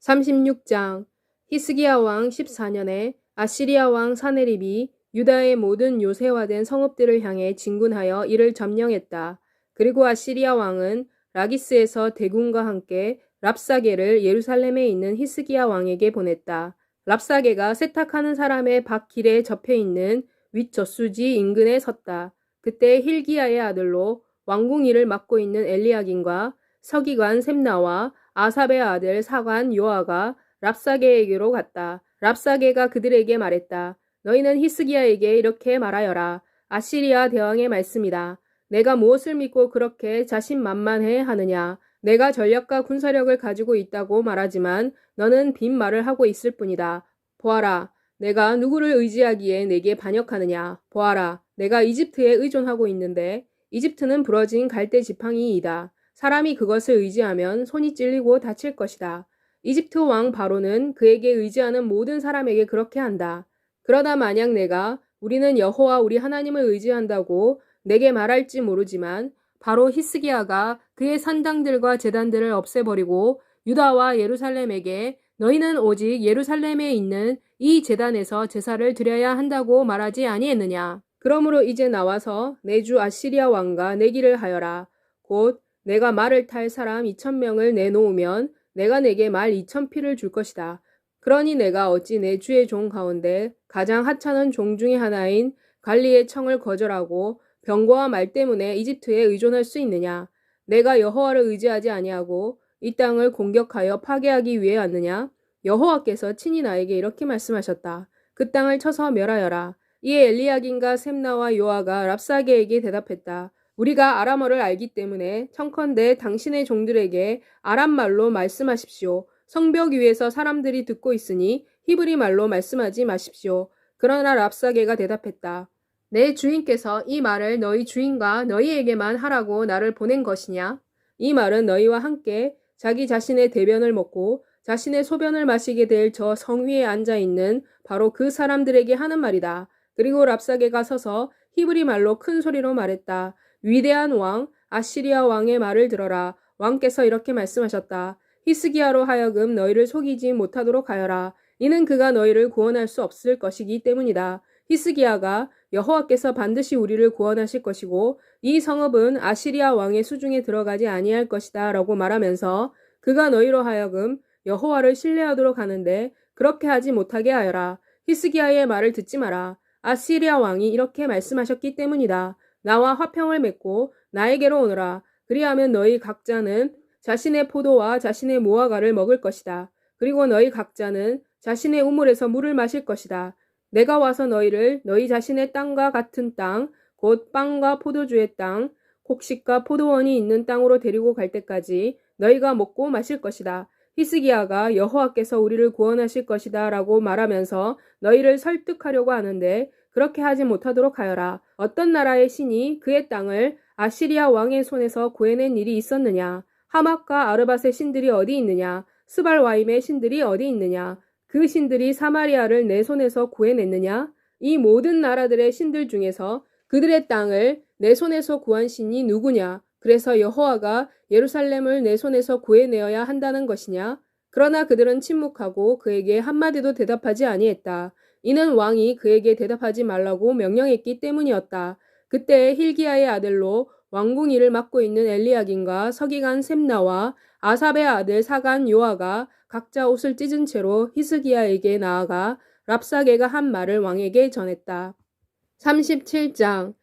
36장 히스기야 왕 14년에 아시리아 왕 사네립이 유다의 모든 요새화된 성읍들을 향해 진군하여 이를 점령했다. 그리고 아시리아 왕은 라기스에서 대군과 함께 랍사게를 예루살렘에 있는 히스기야 왕에게 보냈다. 랍사게가 세탁하는 사람의 밭길에 접해있는 윗저수지 인근에 섰다. 그때 힐기야의 아들로 왕궁 일을 맡고 있는 엘리야긴과 서기관 셈나와 아삽의 아들 사관 요아가 랍사게에게로 갔다. 랍사게가 그들에게 말했다. 너희는 히스기야에게 이렇게 말하여라. 아시리아 대왕의 말씀이다. 내가 무엇을 믿고 그렇게 자신만만해 하느냐. 내가 전략과 군사력을 가지고 있다고 말하지만 너는 빈말을 하고 있을 뿐이다. 보아라. 내가 누구를 의지하기에 내게 반역하느냐. 보아라. 내가 이집트에 의존하고 있는데 이집트는 부러진 갈대 지팡이이다. 사람이 그것을 의지하면 손이 찔리고 다칠 것이다. 이집트 왕 바로는 그에게 의지하는 모든 사람에게 그렇게 한다. 그러다 만약 내가 우리는 여호와 우리 하나님을 의지한다고 내게 말할지 모르지만 바로 히스기야가 그의 산당들과 제단들을 없애버리고 유다와 예루살렘에게 너희는 오직 예루살렘에 있는 이 제단에서 제사를 드려야 한다고 말하지 아니했느냐. 그러므로 이제 나와서 내 주 아시리아 왕과 내기를 하여라. 곧 내가 말을 탈 사람 2,000명을 내놓으면 내가 내게 말 2,000피를 줄 것이다. 그러니 내가 어찌 내 주의 종 가운데 가장 하찮은 종 중의 하나인 관리의 청을 거절하고 병거와 말 때문에 이집트에 의존할 수 있느냐? 내가 여호와를 의지하지 아니하고 이 땅을 공격하여 파괴하기 위해 왔느냐? 여호와께서 친히 나에게 이렇게 말씀하셨다. 그 땅을 쳐서 멸하여라. 이에 엘리야긴과 셈나와 요아가 랍사게에게 대답했다. 우리가 아람어를 알기 때문에 청컨대 당신의 종들에게 아람말로 말씀하십시오. 성벽 위에서 사람들이 듣고 있으니 히브리 말로 말씀하지 마십시오. 그러나 랍사게가 대답했다. 내 주인께서 이 말을 너희 주인과 너희에게만 하라고 나를 보낸 것이냐? 이 말은 너희와 함께 자기 자신의 대변을 먹고 자신의 소변을 마시게 될 저 성 위에 앉아있는 바로 그 사람들에게 하는 말이다. 그리고 랍사게가 서서 히브리 말로 큰 소리로 말했다. 위대한 왕, 아시리아 왕의 말을 들어라. 왕께서 이렇게 말씀하셨다. 히스기야로 하여금 너희를 속이지 못하도록 하여라. 이는 그가 너희를 구원할 수 없을 것이기 때문이다. 히스기야가 여호와께서 반드시 우리를 구원하실 것이고 이 성읍은 아시리아 왕의 수중에 들어가지 아니할 것이다 라고 말하면서 그가 너희로 하여금 여호와를 신뢰하도록 하는데 그렇게 하지 못하게 하여라. 히스기야의 말을 듣지 마라. 아시리아 왕이 이렇게 말씀하셨기 때문이다. 나와 화평을 맺고 나에게로 오너라. 그리하면 너희 각자는 자신의 포도와 자신의 무화과를 먹을 것이다. 그리고 너희 각자는 자신의 우물에서 물을 마실 것이다. 내가 와서 너희를 너희 자신의 땅과 같은 땅, 곧 빵과 포도주의 땅, 곡식과 포도원이 있는 땅으로 데리고 갈 때까지 너희가 먹고 마실 것이다. 히스기야가 여호와께서 우리를 구원하실 것이다 라고 말하면서 너희를 설득하려고 하는데 그렇게 하지 못하도록 하여라. 어떤 나라의 신이 그의 땅을 아시리아 왕의 손에서 구해낸 일이 있었느냐? 하맛과 아르밧의 신들이 어디 있느냐? 스발와임의 신들이 어디 있느냐? 그 신들이 사마리아를 내 손에서 구해냈느냐? 이 모든 나라들의 신들 중에서 그들의 땅을 내 손에서 구한 신이 누구냐? 그래서 여호와가 예루살렘을 내 손에서 구해내어야 한다는 것이냐? 그러나 그들은 침묵하고 그에게 한마디도 대답하지 아니했다. 이는 왕이 그에게 대답하지 말라고 명령했기 때문이었다. 그때 힐기야의 아들로 왕궁 일을 맡고 있는 엘리야긴과 서기관 셈나와 아삽의 아들 사관 요아가 각자 옷을 찢은 채로 히스기야에게 나아가 랍사게가 한 말을 왕에게 전했다. 37장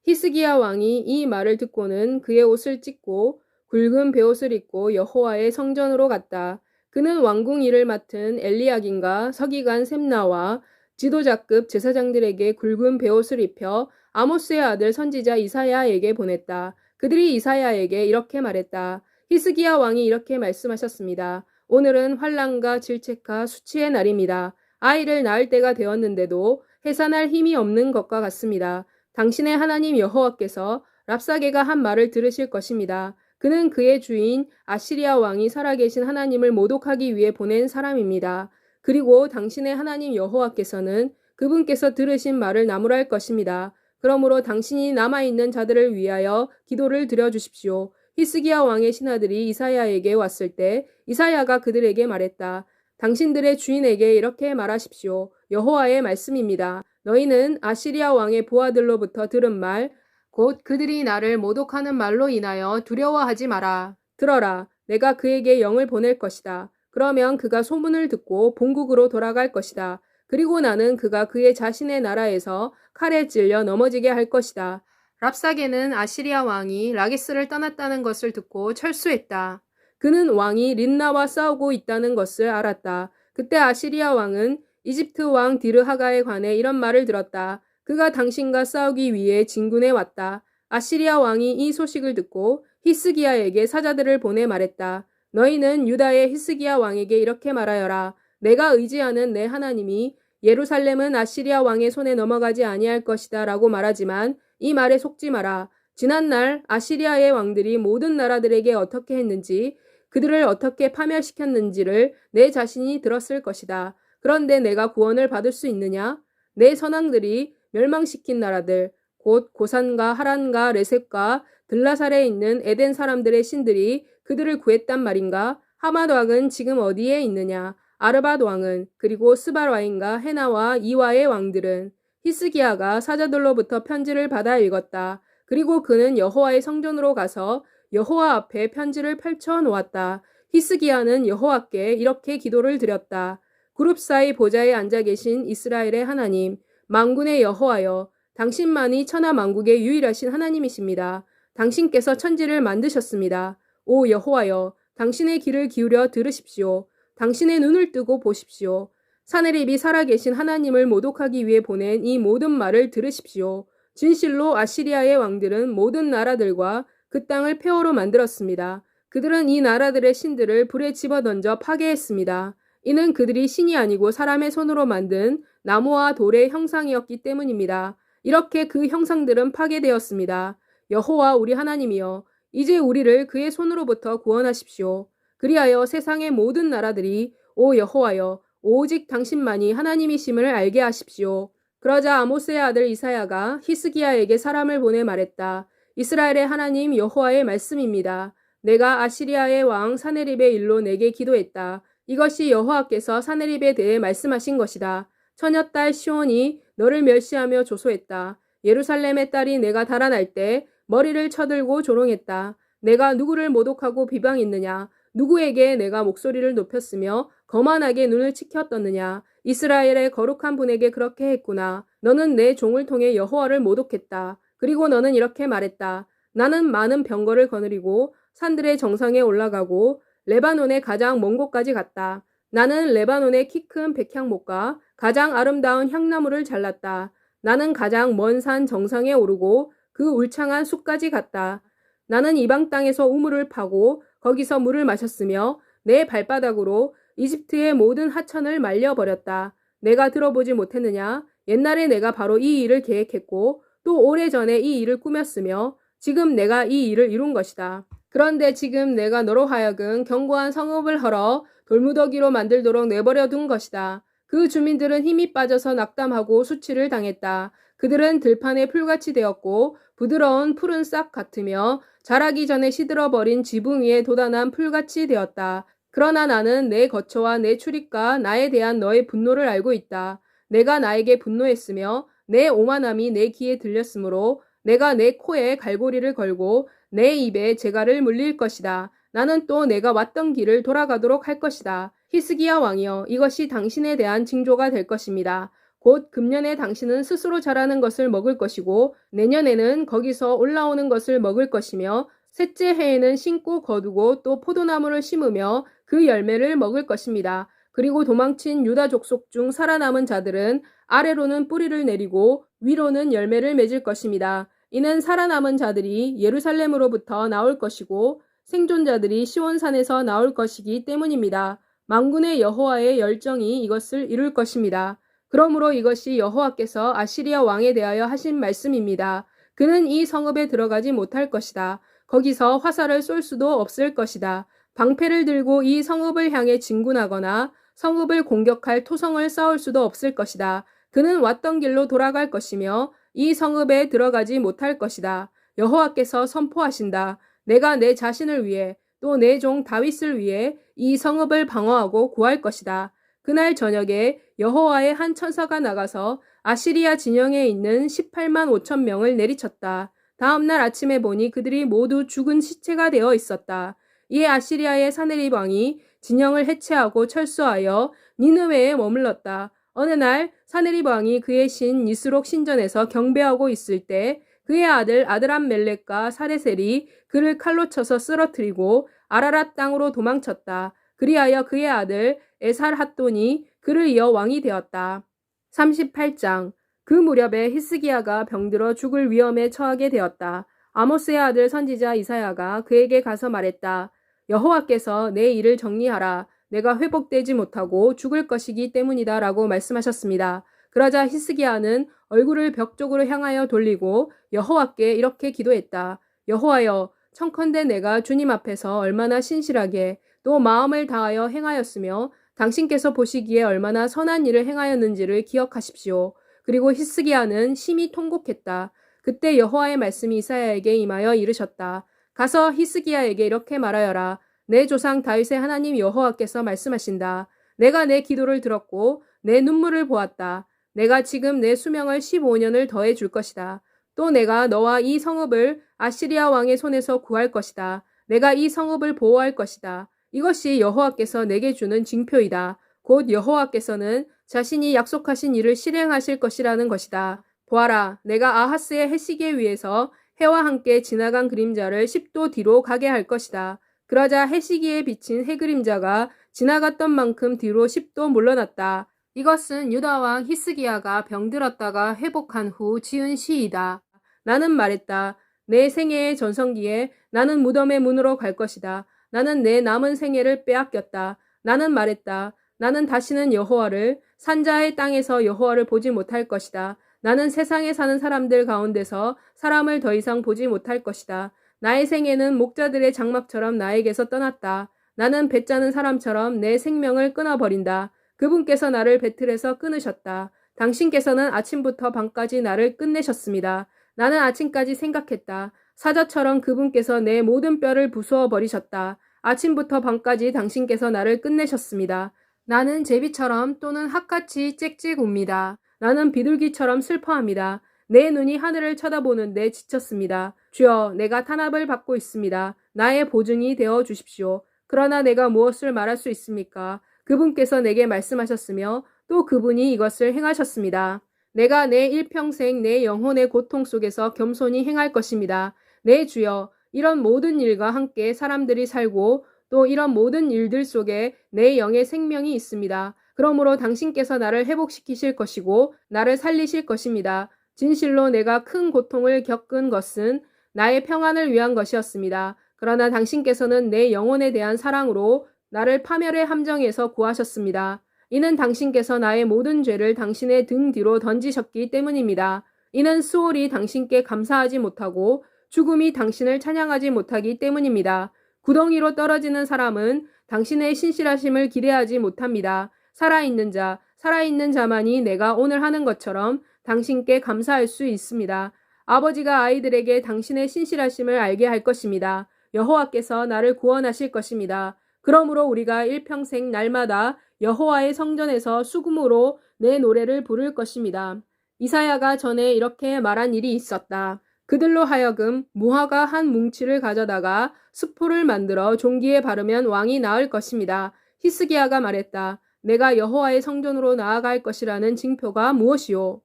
히스기야 왕이 이 말을 듣고는 그의 옷을 찢고 굵은 베옷을 입고 여호와의 성전으로 갔다. 그는 왕궁 일을 맡은 엘리야긴과 서기관 셈나와 지도자급 제사장들에게 굵은 베옷을 입혀 아모스의 아들 선지자 이사야에게 보냈다. 그들이 이사야에게 이렇게 말했다. 히스기야 왕이 이렇게 말씀하셨습니다. 오늘은 환난과 질책과 수치의 날입니다. 아이를 낳을 때가 되었는데도 해산할 힘이 없는 것과 같습니다. 당신의 하나님 여호와께서 랍사게가 한 말을 들으실 것입니다. 그는 그의 주인 아시리아 왕이 살아계신 하나님을 모독하기 위해 보낸 사람입니다. 그리고 당신의 하나님 여호와께서는 그분께서 들으신 말을 나무랄 것입니다. 그러므로 당신이 남아있는 자들을 위하여 기도를 드려주십시오. 히스기야 왕의 신하들이 이사야에게 왔을 때 이사야가 그들에게 말했다. 당신들의 주인에게 이렇게 말하십시오. 여호와의 말씀입니다. 너희는 아시리아 왕의 부하들로부터 들은 말, 곧 그들이 나를 모독하는 말로 인하여 두려워하지 마라. 들어라. 내가 그에게 영을 보낼 것이다. 그러면 그가 소문을 듣고 본국으로 돌아갈 것이다. 그리고 나는 그가 그의 자신의 나라에서 칼에 찔려 넘어지게 할 것이다. 랍사게는 아시리아 왕이 라기스를 떠났다는 것을 듣고 철수했다. 그는 왕이 린나와 싸우고 있다는 것을 알았다. 그때 아시리아 왕은 이집트 왕 디르하가에 관해 이런 말을 들었다. 그가 당신과 싸우기 위해 진군해 왔다. 아시리아 왕이 이 소식을 듣고 히스기야에게 사자들을 보내 말했다. 너희는 유다의 히스기야 왕에게 이렇게 말하여라. 내가 의지하는 내 하나님이 예루살렘은 아시리아 왕의 손에 넘어가지 아니할 것이다 라고 말하지만 이 말에 속지 마라. 지난날 아시리아의 왕들이 모든 나라들에게 어떻게 했는지 그들을 어떻게 파멸시켰는지를 내 자신이 들었을 것이다. 그런데 내가 구원을 받을 수 있느냐? 내 선왕들이 멸망시킨 나라들, 곧 고산과 하란과 레셉과 들라살에 있는 에덴 사람들의 신들이 그들을 구했단 말인가? 하맛 왕은 지금 어디에 있느냐? 아르밧 왕은, 그리고 스발 와인과 헤나와 이와의 왕들은. 히스기야가 사자들로부터 편지를 받아 읽었다. 그리고 그는 여호와의 성전으로 가서 여호와 앞에 편지를 펼쳐 놓았다. 히스기야는 여호와께 이렇게 기도를 드렸다. 그룹 사이 보좌에 앉아 계신 이스라엘의 하나님, 만군의 여호와여, 당신만이 천하 만국의 유일하신 하나님이십니다. 당신께서 천지를 만드셨습니다. 오 여호와여, 당신의 귀를 기울여 들으십시오. 당신의 눈을 뜨고 보십시오. 사네립이 살아계신 하나님을 모독하기 위해 보낸 이 모든 말을 들으십시오. 진실로 아시리아의 왕들은 모든 나라들과 그 땅을 폐허로 만들었습니다. 그들은 이 나라들의 신들을 불에 집어던져 파괴했습니다. 이는 그들이 신이 아니고 사람의 손으로 만든 나무와 돌의 형상이었기 때문입니다. 이렇게 그 형상들은 파괴되었습니다. 여호와 우리 하나님이여, 이제 우리를 그의 손으로부터 구원하십시오. 그리하여 세상의 모든 나라들이 오 여호와여, 오직 당신만이 하나님이심을 알게 하십시오. 그러자 아모스의 아들 이사야가 히스기야에게 사람을 보내 말했다. 이스라엘의 하나님 여호와의 말씀입니다. 내가 아시리아의 왕 사네립의 일로 내게 기도했다. 이것이 여호와께서 사네립에 대해 말씀하신 것이다. 처녀딸 시온이 너를 멸시하며 조소했다. 예루살렘의 딸이 내가 달아날 때 머리를 쳐들고 조롱했다. 내가 누구를 모독하고 비방했느냐? 누구에게 내가 목소리를 높였으며 거만하게 눈을 치켜떴느냐? 이스라엘의 거룩한 분에게 그렇게 했구나. 너는 내 종을 통해 여호와를 모독했다. 그리고 너는 이렇게 말했다. 나는 많은 병거를 거느리고 산들의 정상에 올라가고 레바논의 가장 먼 곳까지 갔다. 나는 레바논의 키 큰 백향목과 가장 아름다운 향나무를 잘랐다. 나는 가장 먼 산 정상에 오르고 그 울창한 숲까지 갔다. 나는 이방 땅에서 우물을 파고 거기서 물을 마셨으며 내 발바닥으로 이집트의 모든 하천을 말려버렸다. 내가 들어보지 못했느냐? 옛날에 내가 바로 이 일을 계획했고 또 오래전에 이 일을 꾸몄으며 지금 내가 이 일을 이룬 것이다. 그런데 지금 내가 너로 하여금 견고한 성읍을 헐어 돌무더기로 만들도록 내버려 둔 것이다. 그 주민들은 힘이 빠져서 낙담하고 수치를 당했다. 그들은 들판의 풀같이 되었고 부드러운 푸른 싹 같으며 자라기 전에 시들어버린 지붕 위에 돋아난 풀같이 되었다. 그러나 나는 내 거처와 내 출입과 나에 대한 너의 분노를 알고 있다. 내가 나에게 분노했으며 내 오만함이 내 귀에 들렸으므로 내가 내 코에 갈고리를 걸고 내 입에 재갈을 물릴 것이다. 나는 또 내가 왔던 길을 돌아가도록 할 것이다. 히스기야 왕이여, 이것이 당신에 대한 징조가 될 것입니다. 곧 금년에 당신은 스스로 자라는 것을 먹을 것이고 내년에는 거기서 올라오는 것을 먹을 것이며 셋째 해에는 심고 거두고 또 포도나무를 심으며 그 열매를 먹을 것입니다. 그리고 도망친 유다 족속 중 살아남은 자들은 아래로는 뿌리를 내리고 위로는 열매를 맺을 것입니다. 이는 살아남은 자들이 예루살렘으로부터 나올 것이고 생존자들이 시온산에서 나올 것이기 때문입니다. 만군의 여호와의 열정이 이것을 이룰 것입니다. 그러므로 이것이 여호와께서 아시리아 왕에 대하여 하신 말씀입니다. 그는 이 성읍에 들어가지 못할 것이다. 거기서 화살을 쏠 수도 없을 것이다. 방패를 들고 이 성읍을 향해 진군하거나 성읍을 공격할 토성을 쌓을 수도 없을 것이다. 그는 왔던 길로 돌아갈 것이며 이 성읍에 들어가지 못할 것이다. 여호와께서 선포하신다. 내가 내 자신을 위해 또 내 종 다윗을 위해 이 성읍을 방어하고 구할 것이다. 그날 저녁에 여호와의 한 천사가 나가서 아시리아 진영에 있는 18만 5천 명을 내리쳤다. 다음 날 아침에 보니 그들이 모두 죽은 시체가 되어 있었다. 이에 아시리아의 사네립 왕이 진영을 해체하고 철수하여 니느웨에 머물렀다. 어느 날 사네립 왕이 그의 신 니스록 신전에서 경배하고 있을 때 그의 아들 아드람멜렉과 사레셀이 그를 칼로 쳐서 쓰러뜨리고 아라랏 땅으로 도망쳤다. 그리하여 그의 아들 에살핫돈이 그를 이어 왕이 되었다. 38장. 그 무렵에 히스기야가 병들어 죽을 위험에 처하게 되었다. 아모스의 아들 선지자 이사야가 그에게 가서 말했다. 여호와께서 내 일을 정리하라. 내가 회복되지 못하고 죽을 것이기 때문이다 라고 말씀하셨습니다. 그러자 히스기야는 얼굴을 벽 쪽으로 향하여 돌리고 여호와께 이렇게 기도했다. 여호와여, 청컨대 내가 주님 앞에서 얼마나 신실하게 또 마음을 다하여 행하였으며 당신께서 보시기에 얼마나 선한 일을 행하였는지를 기억하십시오. 그리고 히스기야는 심히 통곡했다. 그때 여호와의 말씀이 이사야에게 임하여 이르셨다. 가서 히스기야에게 이렇게 말하여라. 내 조상 다윗의 하나님 여호와께서 말씀하신다. 내가 내 기도를 들었고 내 눈물을 보았다. 내가 지금 내 수명을 15년을 더해 줄 것이다. 또 내가 너와 이 성읍을 아시리아 왕의 손에서 구할 것이다. 내가 이 성읍을 보호할 것이다. 이것이 여호와께서 내게 주는 징표이다. 곧 여호와께서는 자신이 약속하신 일을 실행하실 것이라는 것이다. 보아라, 내가 아하스의 해시계 위에서 해와 함께 지나간 그림자를 10도 뒤로 가게 할 것이다. 그러자 해시기에 비친 해 그림자가 지나갔던 만큼 뒤로 10도 물러났다. 이것은 유다왕 히스기야가 병들었다가 회복한 후 지은 시이다. 나는 말했다. 내 생애의 전성기에 나는 무덤의 문으로 갈 것이다. 나는 내 남은 생애를 빼앗겼다. 나는 말했다. 나는 다시는 여호와를 산자의 땅에서 여호와를 보지 못할 것이다. 나는 세상에 사는 사람들 가운데서 사람을 더 이상 보지 못할 것이다. 나의 생애는 목자들의 장막처럼 나에게서 떠났다. 나는 배 짜는 사람처럼 내 생명을 끊어버린다. 그분께서 나를 배틀에서 끊으셨다. 당신께서는 아침부터 밤까지 나를 끝내셨습니다. 나는 아침까지 생각했다. 사자처럼 그분께서 내 모든 뼈를 부수어 버리셨다. 아침부터 밤까지 당신께서 나를 끝내셨습니다. 나는 제비처럼 또는 핫같이 짹짹 웁니다. 나는 비둘기처럼 슬퍼합니다. 내 눈이 하늘을 쳐다보는데 지쳤습니다. 주여, 내가 탄압을 받고 있습니다. 나의 보증이 되어 주십시오. 그러나 내가 무엇을 말할 수 있습니까? 그분께서 내게 말씀하셨으며 또 그분이 이것을 행하셨습니다. 내가 내 일평생 내 영혼의 고통 속에서 겸손히 행할 것입니다. 내 주여, 이런 모든 일과 함께 사람들이 살고 또 이런 모든 일들 속에 내 영의 생명이 있습니다. 그러므로 당신께서 나를 회복시키실 것이고 나를 살리실 것입니다. 진실로 내가 큰 고통을 겪은 것은 나의 평안을 위한 것이었습니다. 그러나 당신께서는 내 영혼에 대한 사랑으로 나를 파멸의 함정에서 구하셨습니다. 이는 당신께서 나의 모든 죄를 당신의 등 뒤로 던지셨기 때문입니다. 이는 수월이 당신께 감사하지 못하고 죽음이 당신을 찬양하지 못하기 때문입니다. 구덩이로 떨어지는 사람은 당신의 신실하심을 기대하지 못합니다. 살아있는 자만이 내가 오늘 하는 것처럼 당신께 감사할 수 있습니다. 아버지가 아이들에게 당신의 신실하심을 알게 할 것입니다. 여호와께서 나를 구원하실 것입니다. 그러므로 우리가 일평생 날마다 여호와의 성전에서 수금으로 내 노래를 부를 것입니다. 이사야가 전에 이렇게 말한 일이 있었다. 그들로 하여금 무화과 한 뭉치를 가져다가 수포를 만들어 종기에 바르면 왕이 나을 것입니다. 히스기야가 말했다. 내가 여호와의 성전으로 나아갈 것이라는 징표가 무엇이요?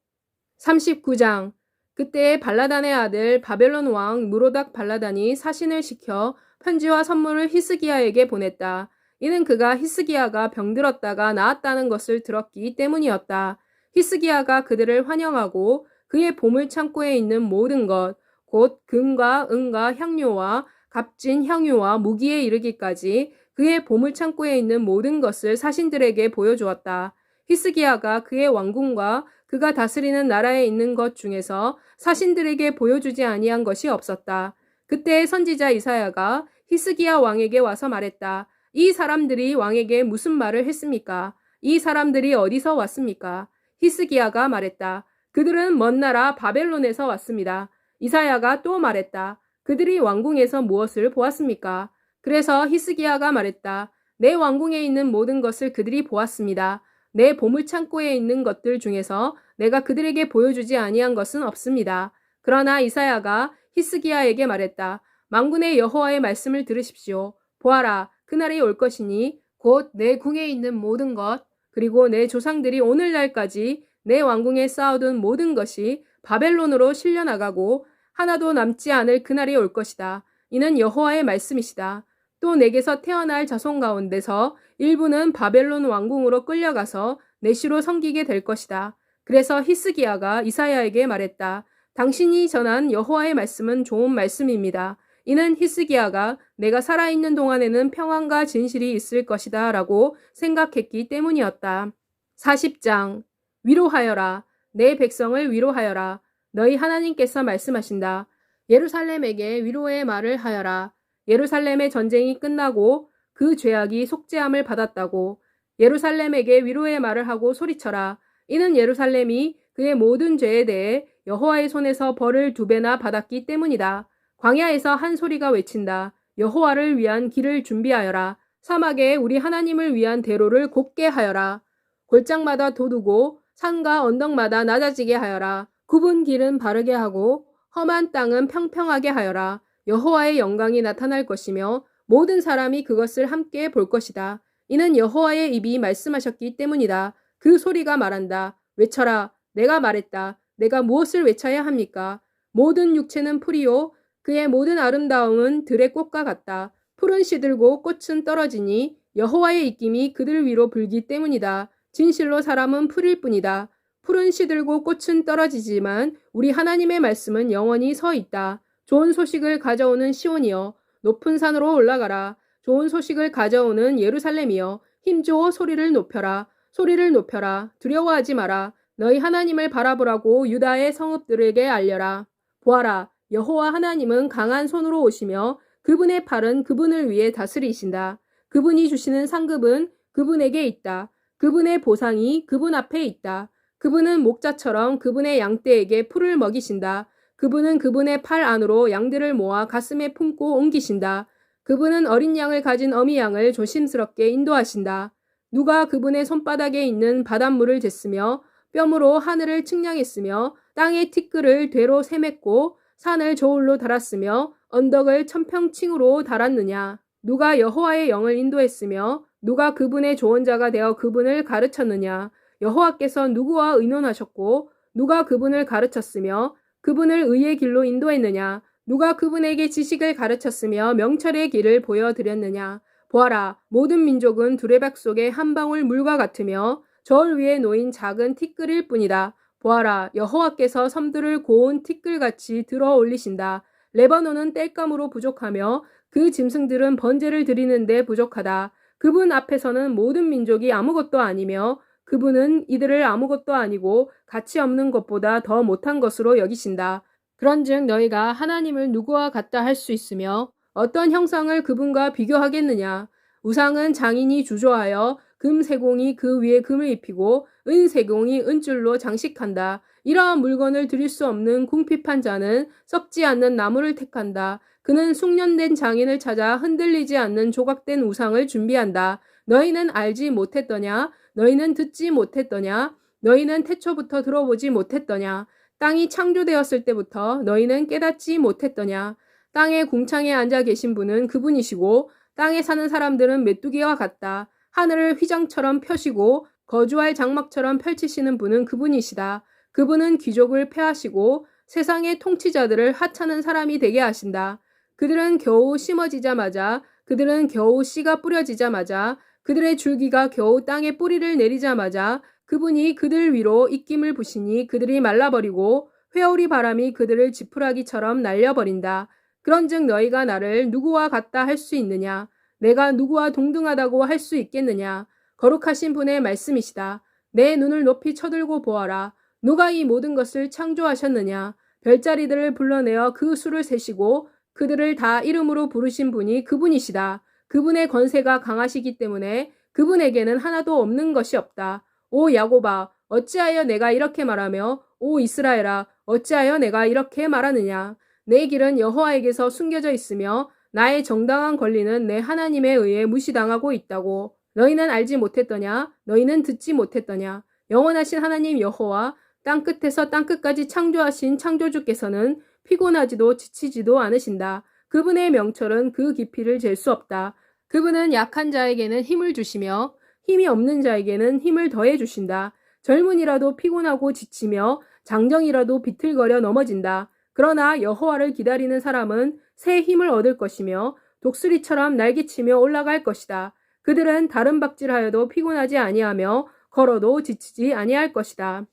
39장. 그때 발라단의 아들 바벨론 왕 무로닥 발라단이 사신을 시켜 편지와 선물을 히스기야에게 보냈다. 이는 그가 히스기야가 병들었다가 나았다는 것을 들었기 때문이었다. 히스기야가 그들을 환영하고 그의 보물 창고에 있는 모든 것, 곧 금과 은과 향료와 값진 향유와 무기에 이르기까지 그의 보물 창고에 있는 모든 것을 사신들에게 보여주었다. 히스기야가 그의 왕궁과 그가 다스리는 나라에 있는 것 중에서 사신들에게 보여주지 아니한 것이 없었다. 그때 선지자 이사야가 히스기야 왕에게 와서 말했다. 이 사람들이 왕에게 무슨 말을 했습니까? 이 사람들이 어디서 왔습니까? 히스기야가 말했다. 그들은 먼 나라 바벨론에서 왔습니다. 이사야가 또 말했다. 그들이 왕궁에서 무엇을 보았습니까? 그래서 히스기야가 말했다. 내 왕궁에 있는 모든 것을 그들이 보았습니다. 내 보물창고에 있는 것들 중에서 내가 그들에게 보여주지 아니한 것은 없습니다. 그러나 이사야가 히스기야에게 말했다. 만군의 여호와의 말씀을 들으십시오. 보아라, 그날이 올 것이니 곧 내 궁에 있는 모든 것, 그리고 내 조상들이 오늘날까지 내 왕궁에 쌓아둔 모든 것이 바벨론으로 실려나가고 하나도 남지 않을 그날이 올 것이다. 이는 여호와의 말씀이시다. 또 내게서 태어날 자손 가운데서 일부는 바벨론 왕궁으로 끌려가서 내시로 섬기게 될 것이다. 그래서 히스기야가 이사야에게 말했다. 당신이 전한 여호와의 말씀은 좋은 말씀입니다. 이는 히스기야가 내가 살아있는 동안에는 평안과 진실이 있을 것이다 라고 생각했기 때문이었다. 40장 위로하여라. 내 백성을 위로하여라. 너희 하나님께서 말씀하신다. 예루살렘에게 위로의 말을 하여라. 예루살렘의 전쟁이 끝나고 그 죄악이 속죄함을 받았다고. 예루살렘에게 위로의 말을 하고 소리쳐라. 이는 예루살렘이 그의 모든 죄에 대해 여호와의 손에서 벌을 2배나 받았기 때문이다. 광야에서 한 소리가 외친다. 여호와를 위한 길을 준비하여라. 사막에 우리 하나님을 위한 대로를 곱게 하여라. 골장마다 돋우고 산과 언덕마다 낮아지게 하여라. 굽은 길은 바르게 하고 험한 땅은 평평하게 하여라. 여호와의 영광이 나타날 것이며 모든 사람이 그것을 함께 볼 것이다. 이는 여호와의 입이 말씀하셨기 때문이다. 그 소리가 말한다. 외쳐라. 내가 말했다. 내가 무엇을 외쳐야 합니까? 모든 육체는 풀이요. 그의 모든 아름다움은 들의 꽃과 같다. 풀은 시들고 꽃은 떨어지니 여호와의 입김이 그들 위로 불기 때문이다. 진실로 사람은 풀일 뿐이다. 풀은 시들고 꽃은 떨어지지만 우리 하나님의 말씀은 영원히 서 있다. 좋은 소식을 가져오는 시온이여, 높은 산으로 올라가라. 좋은 소식을 가져오는 예루살렘이여, 힘주어 소리를 높여라. 소리를 높여라. 두려워하지 마라. 너희 하나님을 바라보라고 유다의 성읍들에게 알려라. 보아라, 여호와 하나님은 강한 손으로 오시며 그분의 팔은 그분을 위해 다스리신다. 그분이 주시는 상급은 그분에게 있다. 그분의 보상이 그분 앞에 있다. 그분은 목자처럼 그분의 양떼에게 풀을 먹이신다. 그분은 그분의 팔 안으로 양들을 모아 가슴에 품고 옮기신다. 그분은 어린 양을 가진 어미 양을 조심스럽게 인도하신다. 누가 그분의 손바닥에 있는 바닷물을 쟀으며 뼘으로 하늘을 측량했으며 땅의 티끌을 되로 세맸고 산을 저울로 달았으며 언덕을 천평층으로 달았느냐. 누가 여호와의 영을 인도했으며 누가 그분의 조언자가 되어 그분을 가르쳤느냐. 여호와께서 누구와 의논하셨고 누가 그분을 가르쳤으며 그분을 의의 길로 인도했느냐. 누가 그분에게 지식을 가르쳤으며 명철의 길을 보여드렸느냐. 보아라, 모든 민족은 두레박 속의 한 방울 물과 같으며 저울 위에 놓인 작은 티끌일 뿐이다. 보아라, 여호와께서 섬들을 고운 티끌같이 들어 올리신다. 레바논은 땔감으로 부족하며 그 짐승들은 번제를 드리는데 부족하다. 그분 앞에서는 모든 민족이 아무것도 아니며 그분은 이들을 아무것도 아니고 가치 없는 것보다 더 못한 것으로 여기신다. 그런즉 너희가 하나님을 누구와 같다 할 수 있으며 어떤 형상을 그분과 비교하겠느냐. 우상은 장인이 주조하여 금 세공이 그 위에 금을 입히고 은 세공이 은줄로 장식한다. 이러한 물건을 드릴 수 없는 궁핍한 자는 썩지 않는 나무를 택한다. 그는 숙련된 장인을 찾아 흔들리지 않는 조각된 우상을 준비한다. 너희는 알지 못했더냐? 너희는 듣지 못했더냐? 너희는 태초부터 들어보지 못했더냐? 땅이 창조되었을 때부터 너희는 깨닫지 못했더냐? 땅의 궁창에 앉아 계신 분은 그분이시고 땅에 사는 사람들은 메뚜기와 같다. 하늘을 휘장처럼 펴시고 거주할 장막처럼 펼치시는 분은 그분이시다. 그분은 귀족을 패하시고 세상의 통치자들을 하찮은 사람이 되게 하신다. 그들은 겨우 심어지자마자, 그들은 겨우 씨가 뿌려지자마자, 그들의 줄기가 겨우 땅에 뿌리를 내리자마자 그분이 그들 위로 입김을 부시니 그들이 말라버리고 회오리 바람이 그들을 지푸라기처럼 날려버린다. 그런즉 너희가 나를 누구와 같다 할 수 있느냐? 내가 누구와 동등하다고 할 수 있겠느냐? 거룩하신 분의 말씀이시다. 내 눈을 높이 쳐들고 보아라. 누가 이 모든 것을 창조하셨느냐? 별자리들을 불러내어 그 수를 세시고 그들을 다 이름으로 부르신 분이 그분이시다. 그분의 권세가 강하시기 때문에 그분에게는 하나도 없는 것이 없다. 오 야곱아, 어찌하여 내가 이렇게 말하며 오 이스라엘아, 어찌하여 내가 이렇게 말하느냐? 내 길은 여호와에게서 숨겨져 있으며 나의 정당한 권리는 내 하나님에 의해 무시당하고 있다고. 너희는 알지 못했더냐? 너희는 듣지 못했더냐? 영원하신 하나님 여호와 땅끝에서 땅끝까지 창조하신 창조주께서는 피곤하지도 지치지도 않으신다. 그분의 명철은 그 깊이를 잴 수 없다. 그분은 약한 자에게는 힘을 주시며 힘이 없는 자에게는 힘을 더해 주신다. 젊은이라도 피곤하고 지치며 장정이라도 비틀거려 넘어진다. 그러나 여호와를 기다리는 사람은 새 힘을 얻을 것이며 독수리처럼 날개치며 올라갈 것이다. 그들은 다른 박질하여도 피곤하지 아니하며 걸어도 지치지 아니할 것이다.